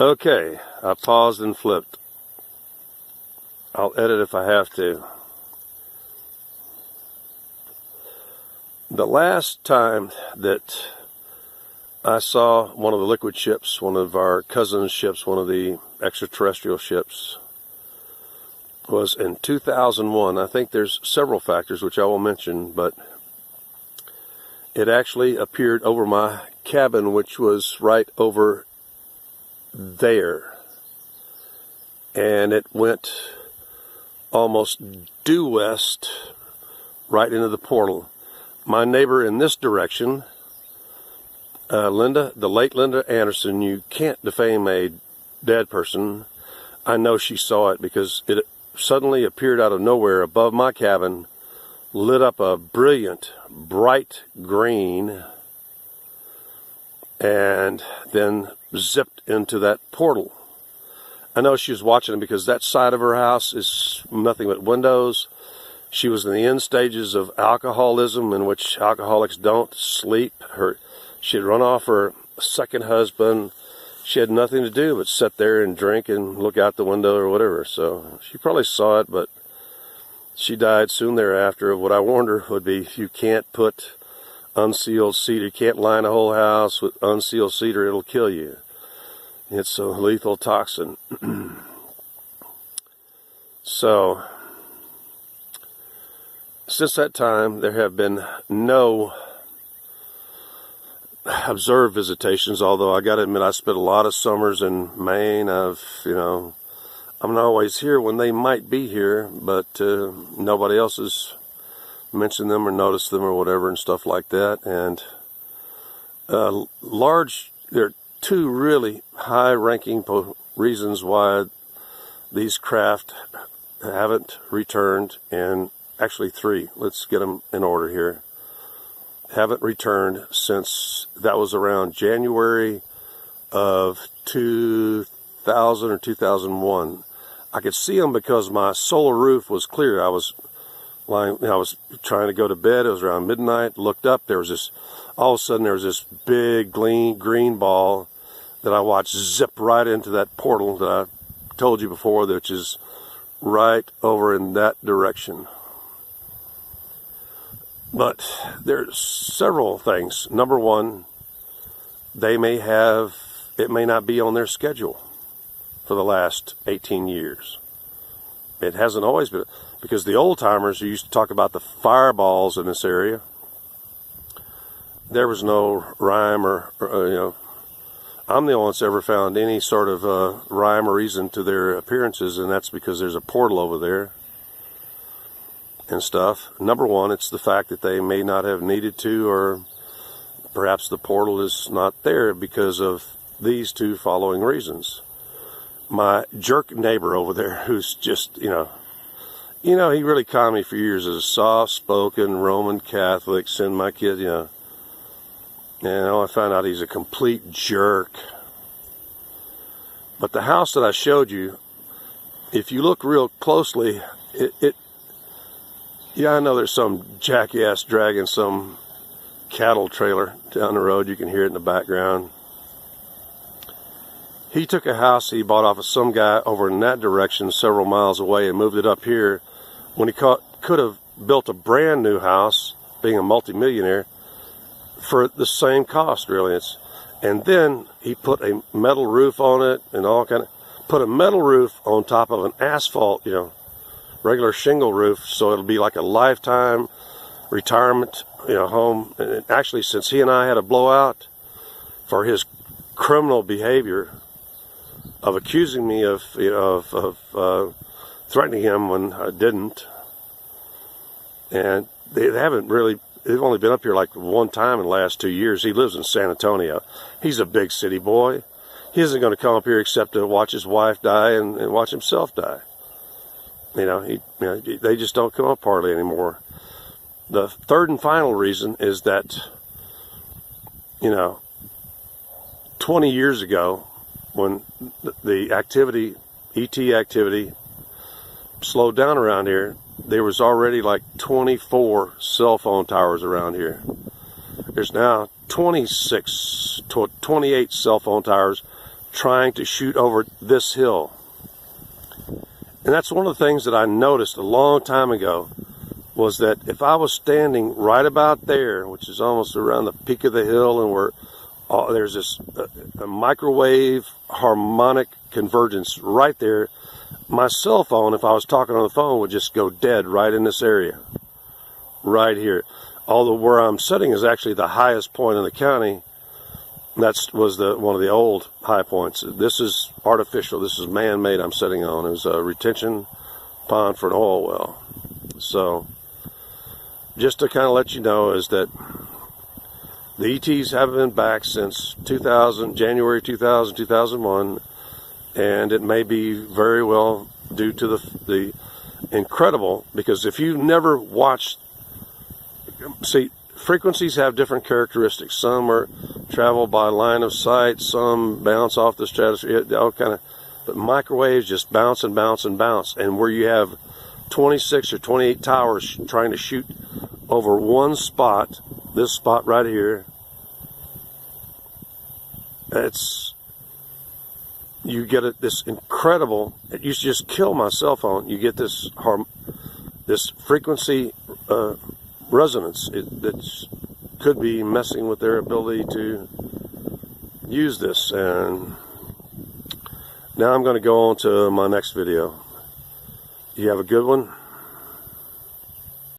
Okay, I paused and flipped. I'll edit if I have to. The last time that I saw one of the liquid ships, one of our cousin's ships, one of the extraterrestrial ships, was in 2001. I think there's several factors which I will mention, but it actually appeared over my cabin, which was right over there, and it went almost due west right into the portal. My neighbor in this direction, Linda, the late Linda Anderson, you can't defame a dead person. I know she saw it because it suddenly appeared out of nowhere above my cabin, lit up a brilliant, bright green, and then zipped into that portal. I know she was watching it because that side of her house is nothing but windows. She was in the end stages of alcoholism, in which alcoholics don't sleep. She had run off her second husband. She had nothing to do but sit there and drink and look out the window or whatever. So she probably saw it, but she died soon thereafter. What I warned her would be, you can't put unsealed cedar. You can't line a whole house with unsealed cedar. It'll kill you. It's a lethal toxin. So, since that time, there have been no observed visitations, although I got to admit I spent a lot of summers in Maine. I'm not always here when they might be here, but nobody else has mentioned them or noticed them or whatever and stuff like that. And there are two really high-ranking reasons why these craft haven't returned, and actually three. Let's get them in order here. Haven't returned since that was around January of 2000 or 2001. I could see them because my solar roof was clear. I was trying to go to bed. It was around midnight. Looked up. There was this. All of a sudden, there was this big green ball that I watched zip right into that portal that I told you before, which is right over in that direction. But there's several things. Number one, it may not be on their schedule for the last 18 years. It hasn't always been, because the old timers who used to talk about the fireballs in this area, there was no rhyme or I'm the only one that's ever found any sort of rhyme or reason to their appearances, and that's because there's a portal over there and stuff. Number one, it's the fact that they may not have needed to, or perhaps the portal is not there because of these two following reasons. My jerk neighbor over there, who's just, he really conned me for years as a soft-spoken Roman Catholic, send my kid, I found out he's a complete jerk. But the house that I showed you, if you look real closely, I know there's some jackass dragging some cattle trailer down the road. You can hear it in the background. He took a house he bought off of some guy over in that direction several miles away and moved it up here when he could have built a brand new house, being a multimillionaire, for the same cost, really. And then he put a metal roof on it and put a metal roof on top of an asphalt, regular shingle roof, so it'll be like a lifetime retirement, home. And actually, since he and I had a blowout for his criminal behavior of accusing me of threatening him when I didn't, and they haven't really. They've only been up here like one time in the last 2 years. He lives in San Antonio. He's a big city boy. He isn't going to come up here except to watch his wife die and watch himself die. They just don't come up hardly anymore. The third and final reason is that, 20 years ago, when the activity, ET activity, slowed down around here, there was already like 24 cell phone towers around here. There's now 28 cell phone towers trying to shoot over this hill. And that's one of the things that I noticed a long time ago, was that if I was standing right about there, which is almost around the peak of the hill, and where there's this a microwave harmonic convergence right there, my cell phone, if I was talking on the phone, would just go dead right in this area, right here. Although where I'm sitting is actually the highest point in the county. That was one of the old high points. This is artificial. This is man-made I'm sitting on. It was a retention pond for an oil well. So just to kind of let you know is that the ETs haven't been back since January 2000, 2001, and it may be very well due to the incredible, because if you never watched, see, frequencies have different characteristics. Some are travel by line of sight, some bounce off the stratosphere, all kind of, but microwaves just bounce and bounce and bounce. And where you have 26 or 28 towers trying to shoot over one spot, this spot right here, you get this incredible, it used to just kill my cell phone. You get this frequency resonance that could be messing with their ability to use this. And now I'm going to go on to my next video. You have a good one.